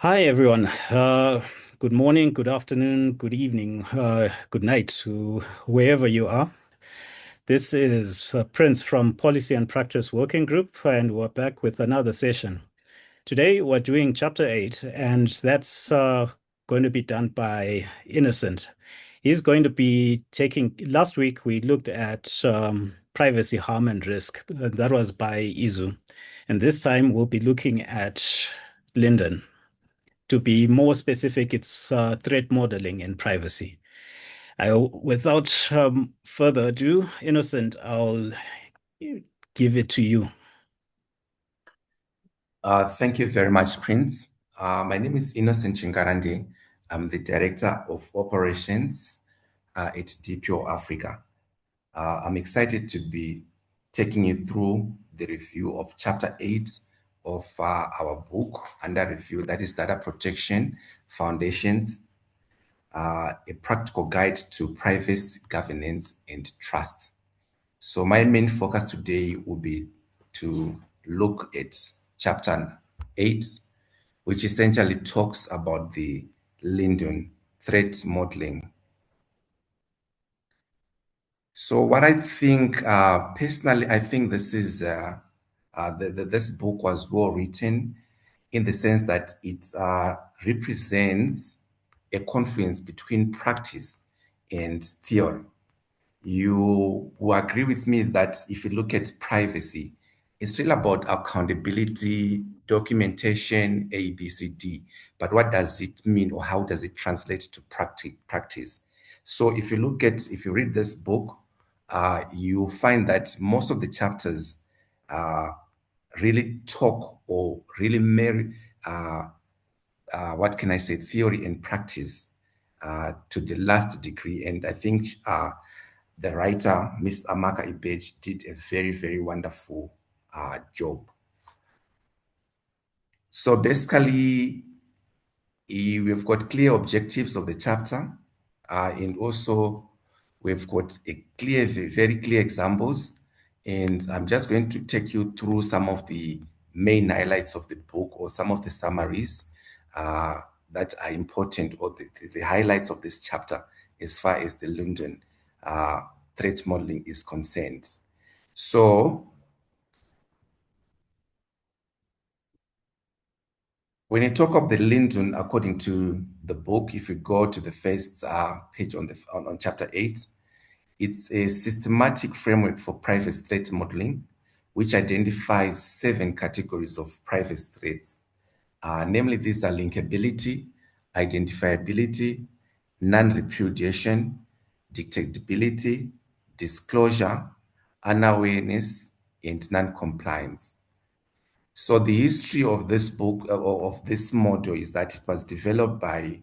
Hi, everyone. Good morning, good afternoon, good evening, good night to wherever you are. This is Prince from Policy and Practice Working Group, and we're back with another session. Today, we're doing Chapter 8, and that's going to be done by Innocent. He's going to be last week, we looked at privacy, harm, and risk. That was by Izu. And this time, we'll be looking at Lyndon. To be more specific, it's threat modeling and privacy. Without further ado, Innocent, I'll give it to you. Thank you very much, Prince. My name is Innocent Chingarande. I'm the Director of Operations at DPO Africa. I'm excited to be taking you through the review of Chapter 8 of our book under review, that is Data Protection Foundations, a practical guide to privacy, governance, and trust. So my main focus today will be to look at Chapter 8, which essentially talks about the Lyndon threat modeling. So what I think, personally, I think this book was well written in the sense that it represents a confluence between practice and theory. You will agree with me that if you look at privacy, it's really about accountability, documentation, A, B, C, D. But what does it mean or how does it translate to practice? So if you read this book, you find that most of the chapters uh, really talk or really marry, what can I say, theory and practice to the last degree. And I think the writer, Miss Amaka Ibeji, did a very, very wonderful job. So basically, we've got clear objectives of the chapter, and also we've got very clear examples. And I'm just going to take you through some of the main highlights of the book or some of the summaries uh, that are important or the highlights of this chapter as far as the London uh, threat modeling is concerned. So when you talk of the Lindun, according to the book, if you go to the first page on chapter 8, it's a systematic framework for private threat modeling, which identifies 7 categories of private threats. Namely, these are linkability, identifiability, non-repudiation, detectability, disclosure, unawareness, and non-compliance. So the history of this book, of this module, is that uh, it was developed by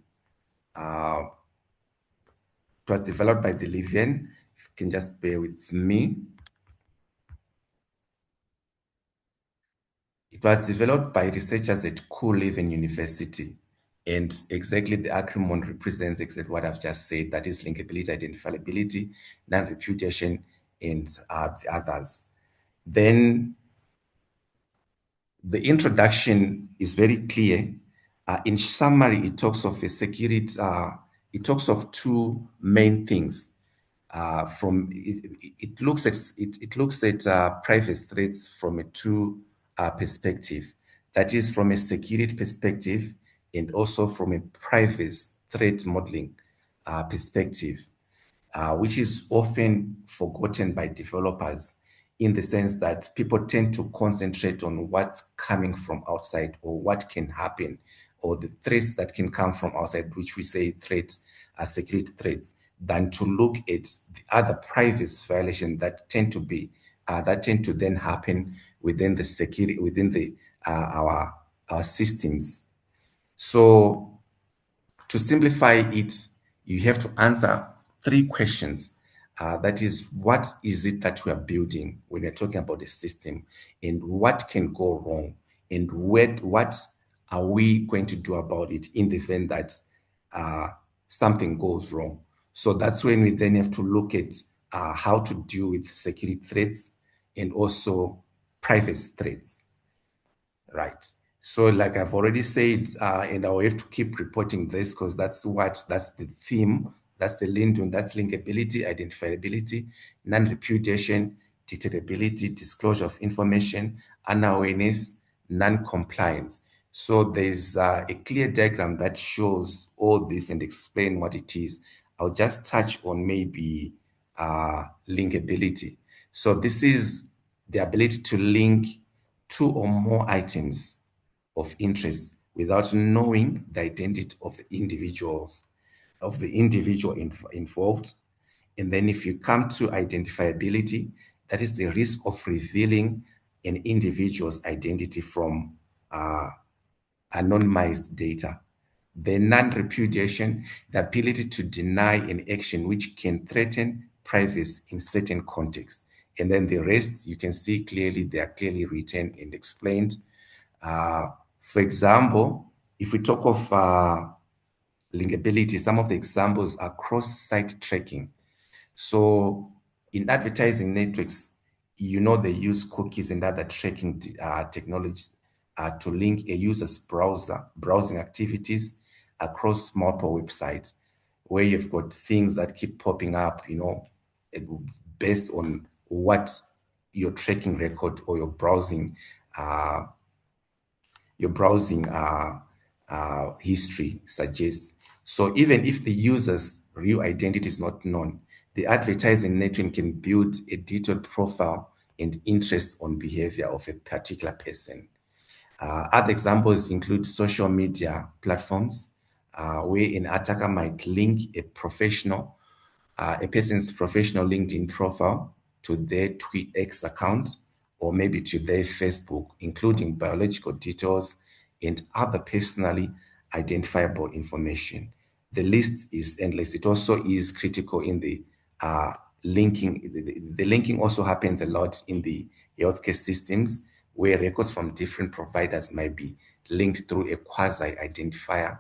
the Livian. If you can just bear with me. It was developed by researchers at Leuven University. And exactly the acronym represents exactly what I've just said, that is linkability, identifiability, non-repudiation, and the others. Then the introduction is very clear. In summary, it talks of it talks of two main things. It looks at private threats from a two perspective. That is from a security perspective and also from a private threat modeling perspective, which is often forgotten by developers in the sense that people tend to concentrate on what's coming from outside or what can happen or the threats that can come from outside, which we say threats are security threats, than to look at the other privacy violations that tend to then happen within the security within the our systems. So to simplify it, you have to answer 3 questions. That is, what is it that we are building when you're talking about the system, and what can go wrong, and what are we going to do about it in the event that uh, something goes wrong? So that's when we then have to look at how to deal with security threats and also private threats, right? So like I've already said, and I'll have to keep reporting this because that's the theme, that's the lean, that's linkability, identifiability, non-repudiation, detectability, disclosure of information, unawareness, non-compliance. So there's a clear diagram that shows all this and explain what it is. I'll just touch on maybe linkability. So this is the ability to link two or more items of interest without knowing the identity of the individual involved. And then if you come to identifiability, that is the risk of revealing an individual's identity from anonymized data. The non-repudiation, the ability to deny an action which can threaten privacy in certain contexts. And then the rest, you can see clearly, they are clearly written and explained. For example, if we talk of linkability, some of the examples are cross-site tracking. So in advertising networks, they use cookies and other tracking technologies to link a user's browsing activities across multiple websites, where you've got things that keep popping up, based on what your tracking record or uh, your browsing history suggests. So even if the user's real identity is not known, the advertising network can build a detailed profile and interest on behavior of a particular person. Other examples include social media platforms, where an attacker might link a person's professional LinkedIn profile to their TweetX account or maybe to their Facebook, including biological details and other personally identifiable information. The list is endless. It also is critical in the linking. The linking also happens a lot in the healthcare systems where records from different providers might be linked through a quasi identifier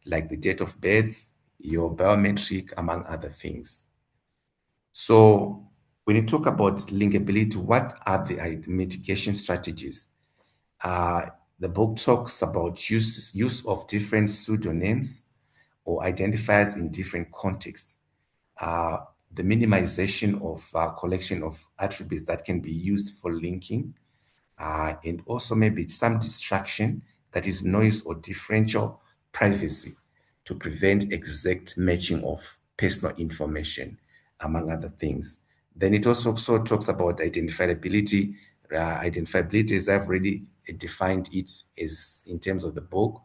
like the date of birth, your biometric, among other things. So when you talk about linkability, what are the mitigation strategies? The book talks about use of different pseudonyms or identifiers in different contexts. The minimization of collection of attributes that can be used for linking, and also maybe some distraction, that is noise or differential privacy, to prevent exact matching of personal information, among other things. Then it also talks about identifiability. Identifiability, as I've already defined it, is in terms of the book.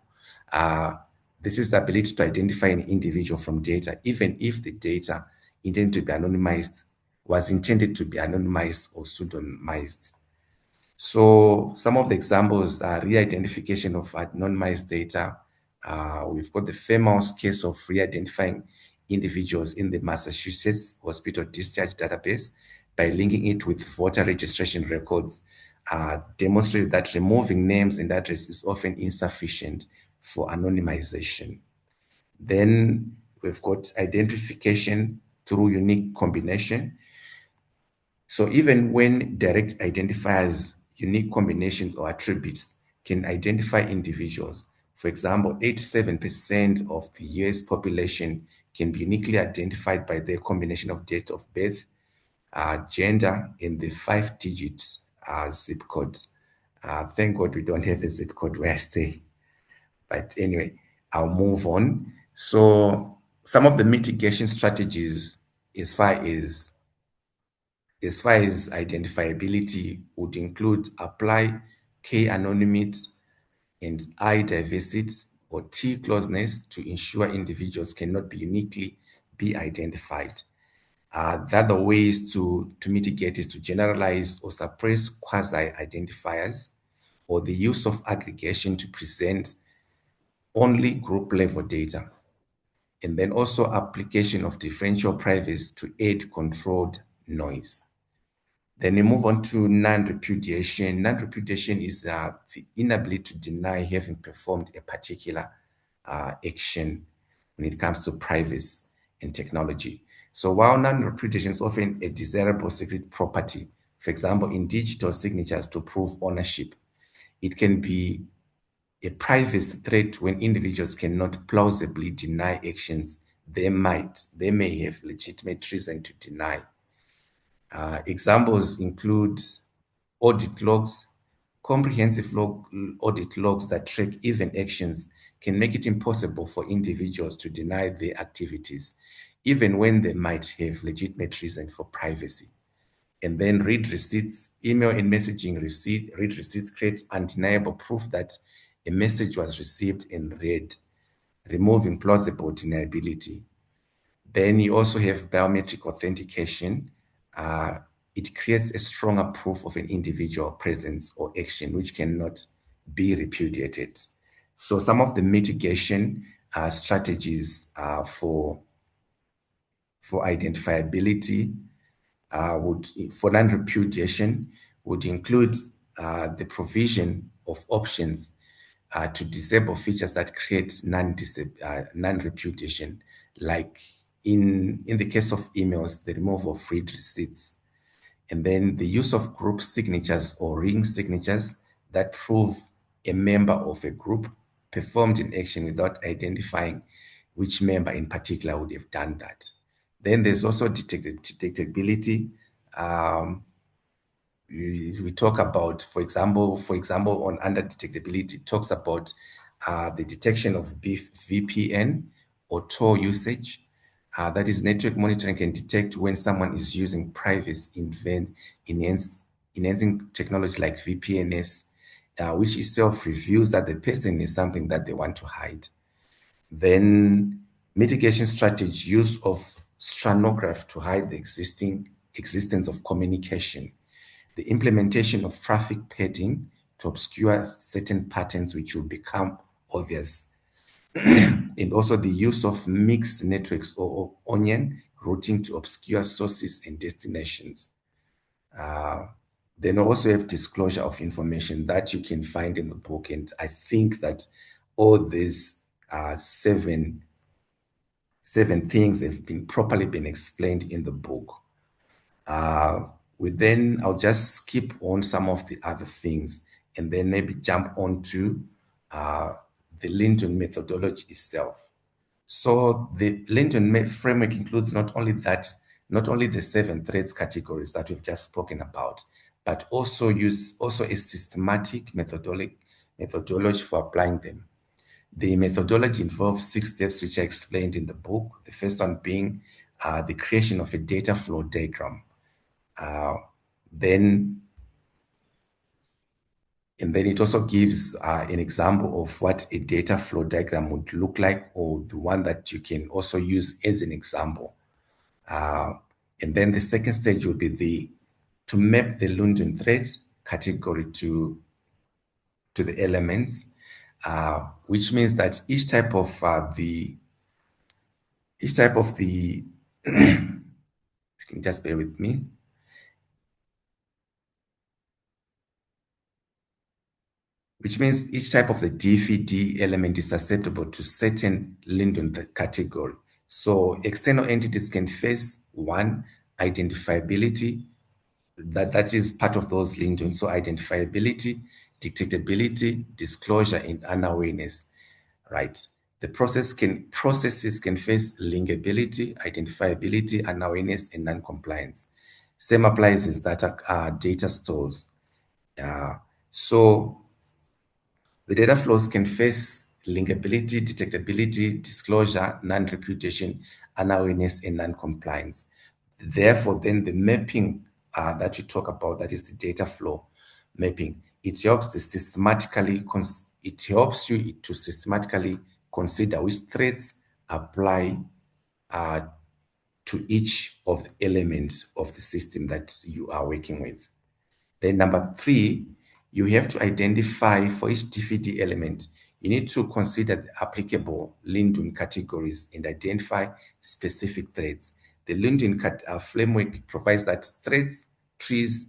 Uh, this is the ability to identify an individual from data, even if the data intended to be anonymized was intended to be anonymized or pseudonymized. So some of the examples are re-identification of anonymized data. We've got the famous case of re-identifying individuals in the Massachusetts hospital discharge database by linking it with voter registration records, demonstrated that removing names and address is often insufficient for anonymization. Then we've got identification through unique combination. So even when direct identifiers, unique combinations or attributes can identify individuals. For example, 87% of the US population can be uniquely identified by their combination of date of birth, gender, and the 5-digit zip code. Thank God we don't have a zip code where I stay. But anyway, I'll move on. So some of the mitigation strategies as far as identifiability would include apply K anonymity and I diversity or T closeness to ensure individuals cannot be uniquely be identified. The other ways to mitigate is to generalize or suppress quasi-identifiers or the use of aggregation to present only group level data. And then also application of differential privacy to aid controlled noise. Then we move on to non-repudiation. Non-repudiation is the inability to deny having performed a particular action when it comes to privacy and technology. So while non-repudiation is often a desirable secret property, for example, in digital signatures to prove ownership, it can be a privacy threat when individuals cannot plausibly deny actions they may have legitimate reason to deny. Examples include audit logs. Comprehensive audit logs that track even actions can make it impossible for individuals to deny their activities, even when they might have legitimate reason for privacy. And then read receipts. Email and messaging read receipts create undeniable proof that a message was received and read, removing plausible deniability. Then you also have biometric authentication. Uh, it creates a stronger proof of an individual presence or action which cannot be repudiated. So some of the mitigation strategies for identifiability for non-repudiation would include the provision of options to disable features that create non-repudiation, like in the case of emails, the removal of read receipts, and then the use of group signatures or ring signatures that prove a member of a group performed an action without identifying which member in particular would have done that. Then there's also detectability. Um, we talk about, for example, on under detectability, it talks about the detection of VPN or Tor usage. That is, network monitoring can detect when someone is using privacy enhancing technology like VPNs, which itself reveals that the person is something that they want to hide. Then mitigation strategy, use of stranograph to hide the existence of communication. The implementation of traffic padding to obscure certain patterns which will become obvious. And also the use of mixed networks or onion routing to obscure sources and destinations. Then also have disclosure of information that you can find in the book. And I think that all these seven things have been properly been explained in the book. I'll just skip on some of the other things and then maybe jump onto the Linton methodology itself. So the Linton framework includes not only the 7 threats categories that we've just spoken about, but also a systematic methodology for applying them. The methodology involves 6 steps, which are explained in the book. The first one being the creation of a data flow diagram. Then it also gives an example of what a data flow diagram would look like, or the one that you can also use as an example. And then the second stage would be to map the London threats category to the elements, which means that each type of the if you can just bear with me. Which means each type of the DFID element is susceptible to certain Linden category. So external entities can face one, identifiability, that is part of those Linden. So identifiability, detectability, disclosure, and unawareness, right? The processes can face linkability, identifiability, unawareness, and non-compliance. Same applies as data stores. So the data flows can face linkability, detectability, disclosure, non-repudiation, unawareness, and non-compliance. Therefore, then the mapping that you talk about, that is the data flow mapping, it helps you to systematically consider which threats apply to each of the elements of the system that you are working with. Then number 3, you have to identify for each DFID element, you need to consider the applicable Linden categories and identify specific threats. The Linden framework provides that threats trees,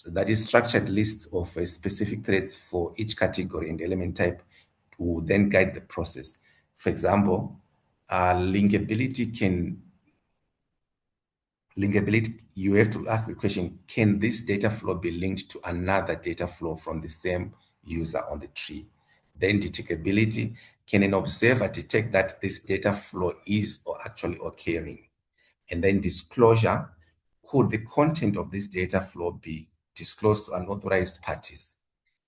that is structured list of specific threats for each category and element type to then guide the process. For example, linkability, you have to ask the question, can this data flow be linked to another data flow from the same user on the tree? Then detectability. Can an observer detect that this data flow is or actually occurring? And then disclosure. Could the content of this data flow be disclosed to unauthorized parties?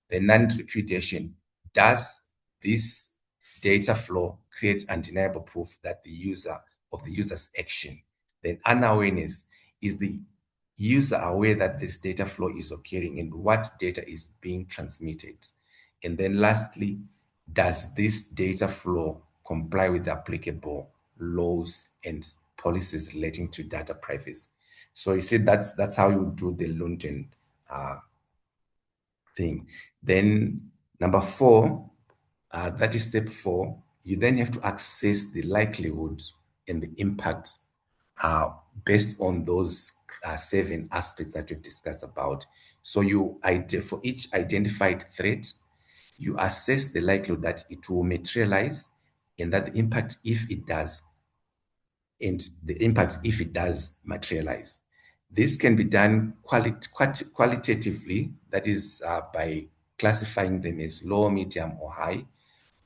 The non-repudiation. Does this data flow create undeniable proof that the user's action? Then unawareness. Is the user aware that this data flow is occurring and what data is being transmitted? And then lastly, does this data flow comply with the applicable laws and policies relating to data privacy? So you see, that's how you do the London thing. Then number four, that is step four. You then have to assess the likelihood and the impact based on those seven aspects that we've discussed about. So for each identified threat, you assess the likelihood that it will materialize and that the impact if it does, and the impact if it does materialize. This can be done qualitatively, that is by classifying them as low, medium, or high,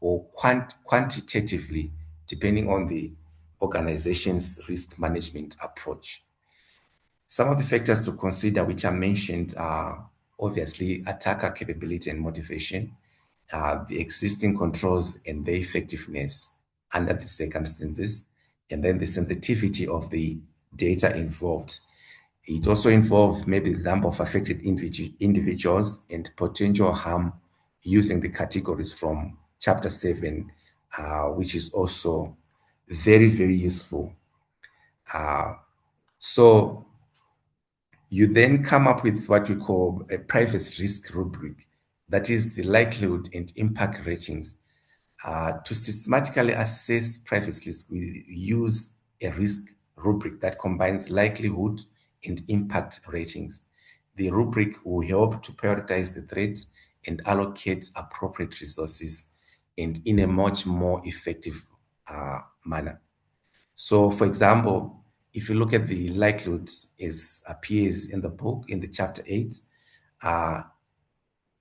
or quantitatively, depending on the organization's risk management approach. Some of the factors to consider, which are mentioned, are obviously attacker capability and motivation, the existing controls and their effectiveness under the circumstances, and then the sensitivity of the data involved. It also involves maybe the number of affected individuals and potential harm using the categories from Chapter 7, which is also very, very useful. So you then come up with what we call a privacy risk rubric, that is the likelihood and impact ratings. To systematically assess privacy risk, we use a risk rubric that combines likelihood and impact ratings. The rubric will help to prioritize the threats and allocate appropriate resources and in a much more effective manner. So, for example, if you look at the likelihood as appears in the book in the chapter 8, uh,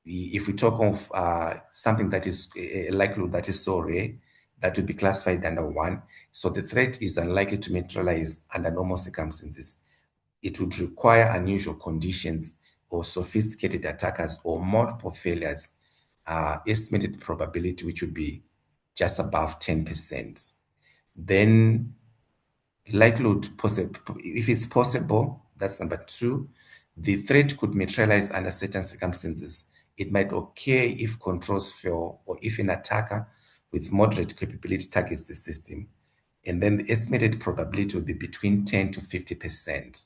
if we talk of something that is a likelihood that is so rare, that would be classified under 1. So the threat is unlikely to materialize under normal circumstances. It would require unusual conditions or sophisticated attackers or multiple failures, estimated probability, which would be just above 10%. Then likelihood possible, if it's possible, that's number 2. The threat could materialize under certain circumstances. It might occur if controls fail or if an attacker with moderate capability targets the system. And then the estimated probability will be between 10 to 50%.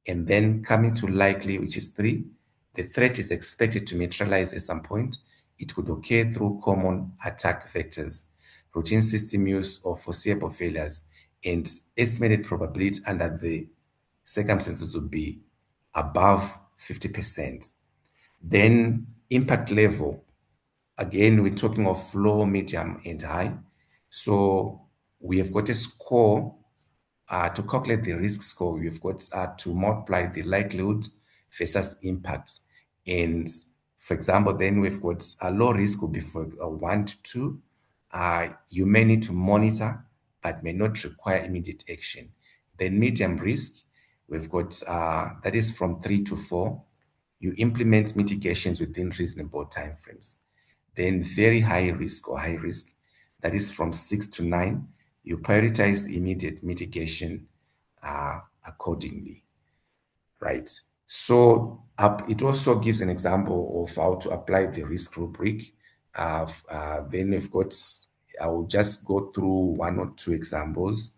And then coming to likely, which is 3, the threat is expected to materialize at some point. It could occur through common attack vectors, routine system use, or foreseeable failures, and estimated probability under the circumstances would be above 50%. Then impact level, again, we're talking of low, medium, and high. So we have got a score to calculate the risk score. We've got to multiply the likelihood versus impact. And for example, then we've got a low risk will be for 1 to 2. You may need to monitor, but may not require immediate action. Then medium risk, we've got that is from 3 to 4. You implement mitigations within reasonable timeframes. Then very high risk or high risk, that is from 6 to 9. You prioritize the immediate mitigation accordingly, right? So it also gives an example of how to apply the risk rubric. Then we've got, I will just go through one or two examples.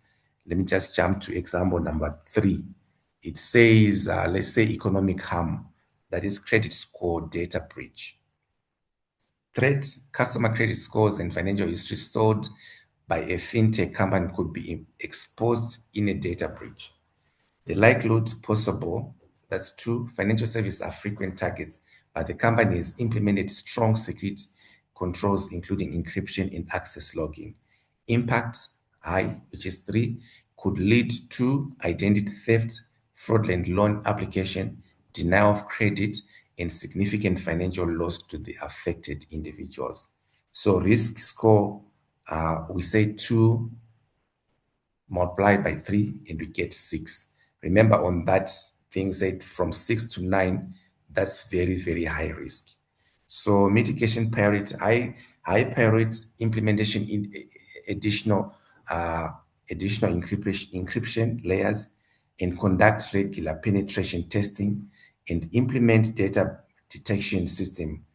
Let me just jump to example number 3. It says, let's say economic harm, that is credit score data breach. Threat, customer credit scores and financial history stored by a fintech company could be exposed in a data breach. The likelihood possible, that's 2, financial services are frequent targets, but the company has implemented strong security controls, including encryption and access logging. Impact, high, which is 3, could lead to identity theft, fraudulent loan application, denial of credit, and significant financial loss to the affected individuals. So risk score, we say 2 multiplied by 3 and we get 6. Remember on that thing said from 6 to 9, that's very, very high risk. So mitigation priority, high priority implementation in additional encryption layers, and conduct regular penetration testing and implement data detection system.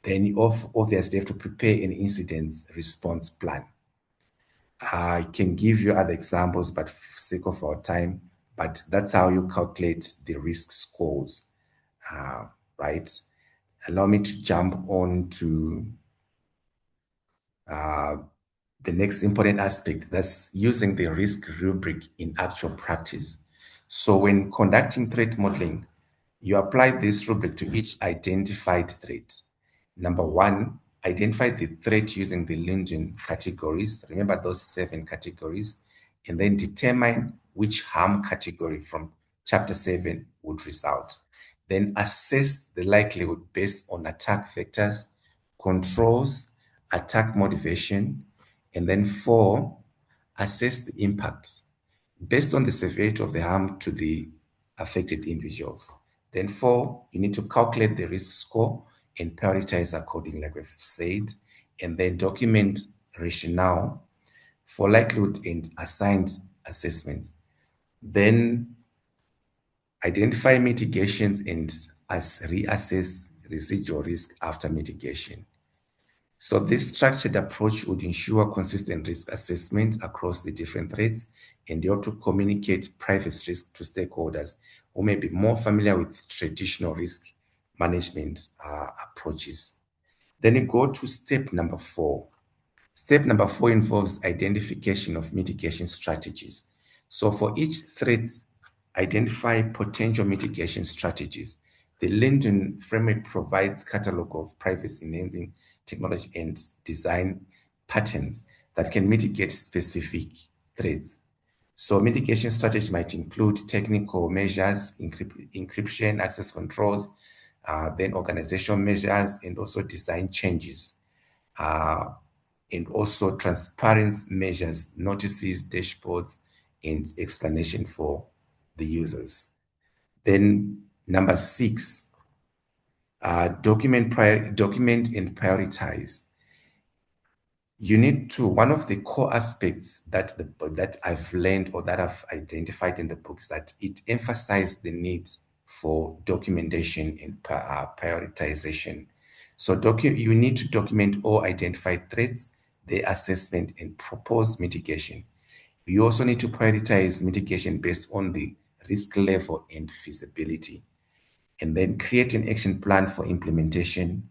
Then you obviously have to prepare an incident response plan. I can give you other examples, but for sake of our time, but that's how you calculate the risk scores, uh, right? Allow me to jump on to the next important aspect, that's using the risk rubric in actual practice. So when conducting threat modeling, you apply this rubric to each identified threat. Number one, identify the threat using the Linden categories. Remember those 7 categories, and then determine which harm category from chapter 7 would result. Then assess the likelihood based on attack vectors, controls, attack motivation, and then 4, assess the impact based on the severity of the harm to the affected individuals. Then 4, you need to calculate the risk score and prioritize accordingly, like we've said, and then document rationale for likelihood and assigned assessments. Then identify mitigations and reassess residual risk after mitigation. So this structured approach would ensure consistent risk assessment across the different threats, and you have to communicate privacy risk to stakeholders who may be more familiar with traditional risk management approaches. Then you go to step number 4. Step number 4 involves identification of mitigation strategies. So for each threat, identify potential mitigation strategies. The Linden framework provides catalog of privacy-enhancing technology and design patterns that can mitigate specific threats. So mitigation strategies might include technical measures, encryption, access controls, then organizational measures, and also design changes. Uh, and also transparency measures, notices, dashboards, and explanation for the users. Then number 6, document and prioritize. You need to, one of the core aspects that I've learned or that I've identified in the book is that it emphasized the need for documentation and prioritization. So you need to document all identified threats, their assessment, and proposed mitigation. You also need to prioritize mitigation based on the risk level and feasibility, and then create an action plan for implementation,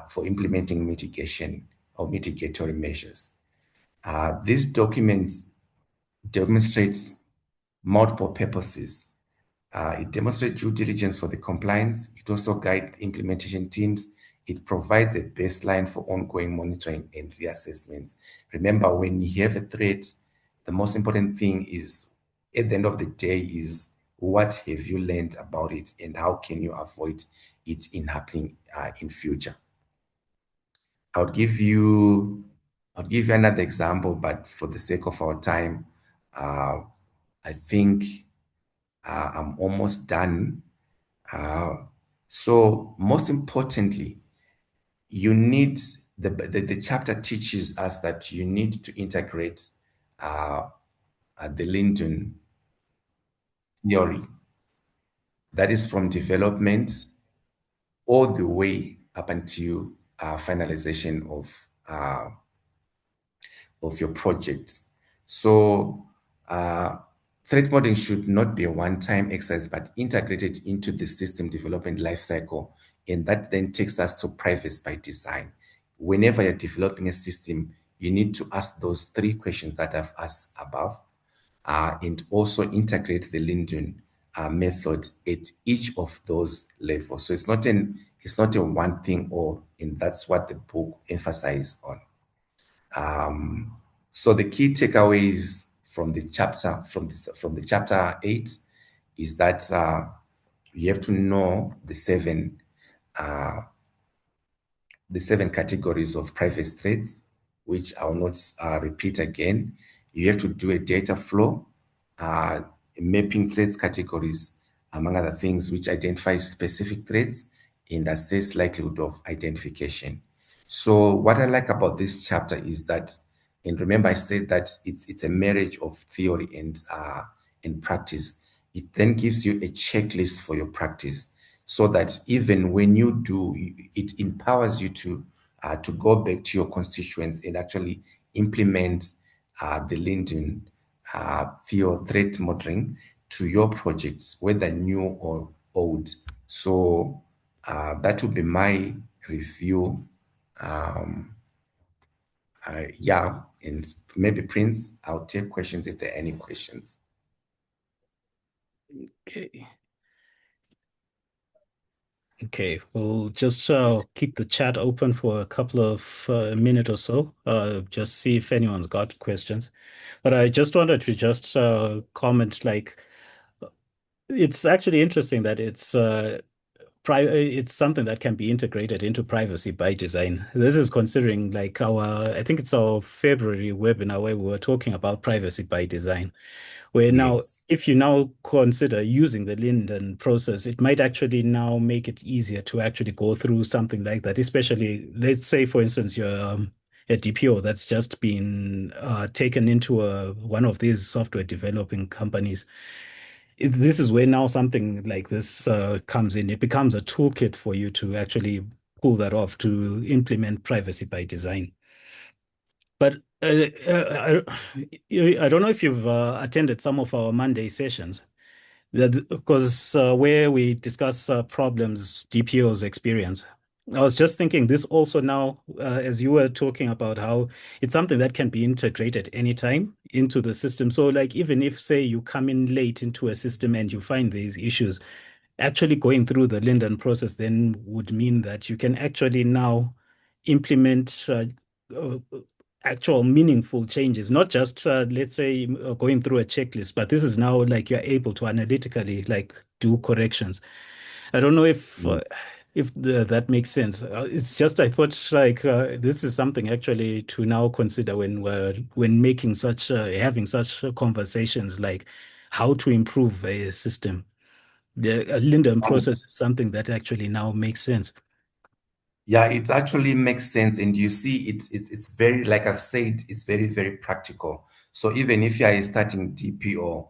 for implementing mitigation or mitigatory measures. These documents demonstrates multiple purposes. It demonstrates due diligence for the compliance. It also guides implementation teams. It provides a baseline for ongoing monitoring and reassessments. Remember, when you have a threat, the most important thing is, at the end of the day, is what have you learned about it and how can you avoid it in happening in future. I'll give you I'll give you another example, but for the sake of our time, I think I'm almost done. So most importantly, you need the chapter teaches us that you need to integrate the Linden theory, that is from development all the way up until finalization of your project. So threat modeling should not be a one-time exercise, but integrated into the system development lifecycle. And that then takes us to privacy by design. Whenever you're developing a system, you need to ask those 3 questions that I've asked above, and also integrate the Linden method at each of those levels. So it's not a one thing, or and that's what the book emphasizes on. So the key takeaways from the chapter 8 is that you have to know the 7 the 7 categories of private threats, which I'll not repeat again. You have to do a data flow, uh, mapping threats categories, among other things, which identifies specific threats and assess likelihood of identification. So what I like about this chapter is that, and remember I said that it's a marriage of theory and practice. It then gives you a checklist for your practice, so that even when you do, it empowers you to go back to your constituents and actually implement the Linden theo threat modeling to your projects, whether new or old. So that would be my review. Yeah, and maybe Prince, I'll take questions if there are any questions. Okay. Okay, we'll just keep the chat open for a couple of minute or so, just see if anyone's got questions. But I just wanted to just comment, like, it's actually interesting that it's something that can be integrated into privacy by design. This is considering like I think it's our February webinar where we were talking about privacy by design, where now, Yes. if you now consider using the Linden process, it might actually now make it easier to actually go through something like that, especially, let's say, for instance, you're a DPO that's just been taken into one of these software developing companies. This is where now something like this comes in. It becomes a toolkit for you to actually pull that off to implement privacy by design. But I don't know if you've attended some of our Monday sessions, because where we discuss problems DPOs experience. I was just thinking this also now, as you were talking about how it's something that can be integrated anytime into the system. So, like, even if, say, you come in late into a system and you find these issues, actually going through the Linden process then would mean that you can actually now implement uh, actual meaningful changes, not just let's say going through a checklist, but this is now like you're able to analytically like do corrections. I don't know if that makes sense. It's just I thought like this is something actually to now consider when making such having such conversations, like how to improve a system. The Linden process is something that actually now makes sense. Yeah, it actually makes sense. And you see, it's very, like I've said, it's very, very practical. So even if you are starting DPO,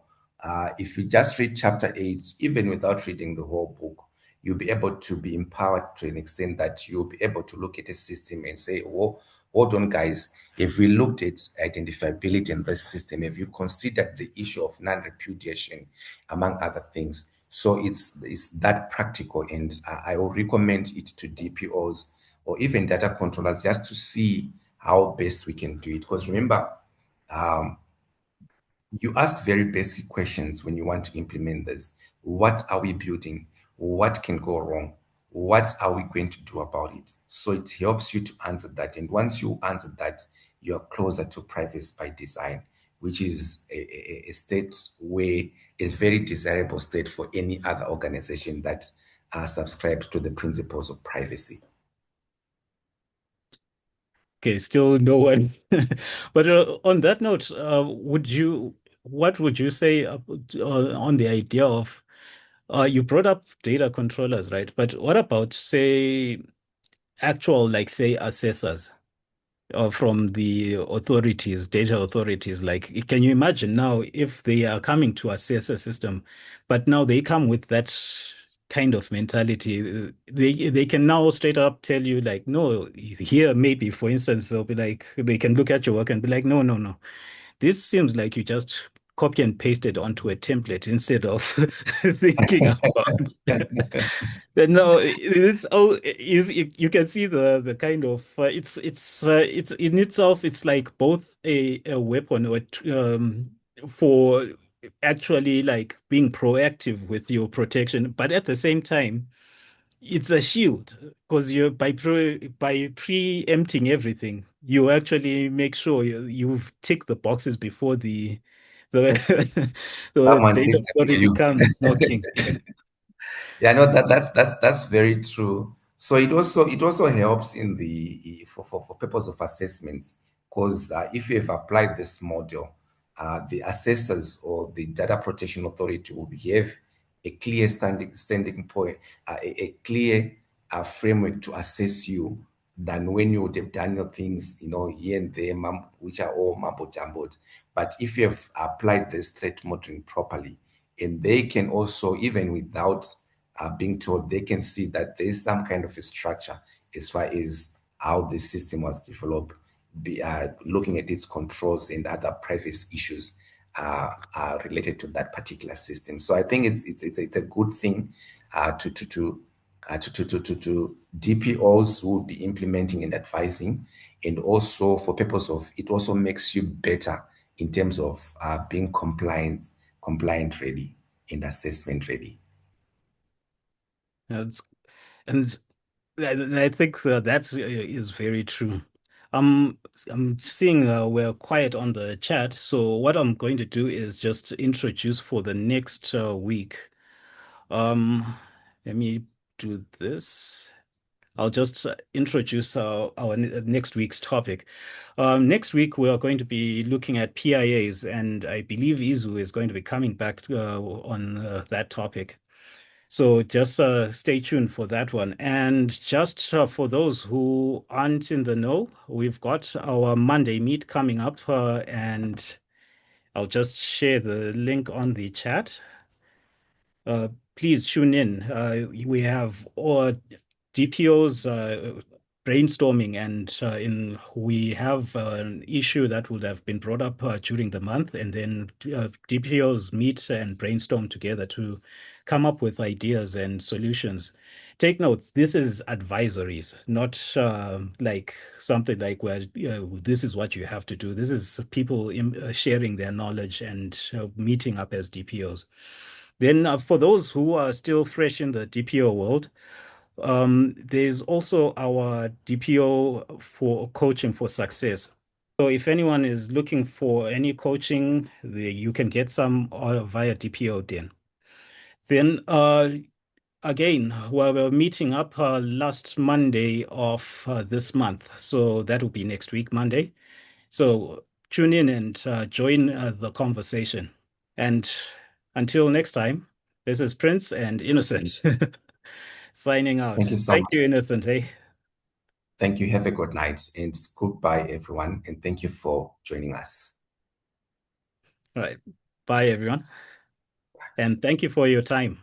if you just read chapter 8, even without reading the whole book, you'll be able to be empowered to an extent that you'll be able to look at a system and say, oh, hold on, guys. If we looked at identifiability in this system, if you considered the issue of non-repudiation, among other things. So it's that practical, and I will recommend it to DPOs or even data controllers just to see how best we can do it. Because remember, you ask very basic questions when you want to implement this. What are we building? What can go wrong? What are we going to do about it? So it helps you to answer that. And once you answer that, you're closer to privacy by design, which is a state where is very desirable state for any other organization that subscribes to the principles of privacy. Okay, still no one. But on that note, what would you say on the idea of, you brought up data controllers, right? But what about, say, actual, like, say, assessors from the authorities, data authorities? Like, can you imagine now if they are coming to assess a system, but now they come with that kind of mentality? They can now straight up tell you, like, no, here maybe, for instance, they'll be like, they can look at your work and be like, no, no, no. This seems like you just copy and paste it onto a template instead of thinking about. No, it's all you can see the kind of it's in itself, it's like both a weapon or for actually like being proactive with your protection, but at the same time it's a shield, because you're by preempting everything, you actually make sure you've ticked the boxes before the the Someone data takes it for authority you. comes knocking. Yeah, no, that's very true. So it also helps in the for purpose of assessments because if you have applied this model, the assessors or the data protection authority will have a clear standing point, a clear framework to assess you than when you would have done your things, here and there, which are all mumbo jumbled. But if you have applied this threat modeling properly, and they can also, even without being told, they can see that there is some kind of a structure as far as how the system was developed, looking at its controls and other privacy issues related to that particular system. So I think it's a good thing to DPOs who will be implementing and advising, and also for purpose of it also makes you better in terms of being compliant ready and assessment ready. It's, and I think that's is very true. I'm seeing we're quiet on the chat, so what I'm going to do is just introduce for the next week. Um, Let me do this. I'll just introduce our next week's topic. Next week, we are going to be looking at PIAs, and I believe Izu is going to be coming back on that topic. So just stay tuned for that one. And just for those who aren't in the know, we've got our Monday meet coming up, and I'll just share the link on the chat. Please tune in. We have all DPOs brainstorming, and we have an issue that would have been brought up during the month, and then DPOs meet and brainstorm together to come up with ideas and solutions. Take note, this is advisories, not like something like where this is what you have to do. This is people sharing their knowledge and meeting up as DPOs. Then, for those who are still fresh in the DPO world, there's also our DPO for coaching for success. So, if anyone is looking for any coaching, you can get some via DPO then. Then, again, well, we're meeting up last Monday of this month. So, that will be next week, Monday. So, tune in and join the conversation. And until next time, this is Prince and Innocent signing Thank out. you so Thank much. you, Innocent. Hey, Thank you. Have a good night and goodbye, everyone. And thank you for joining us. all right. Bye, everyone. And thank you for your time.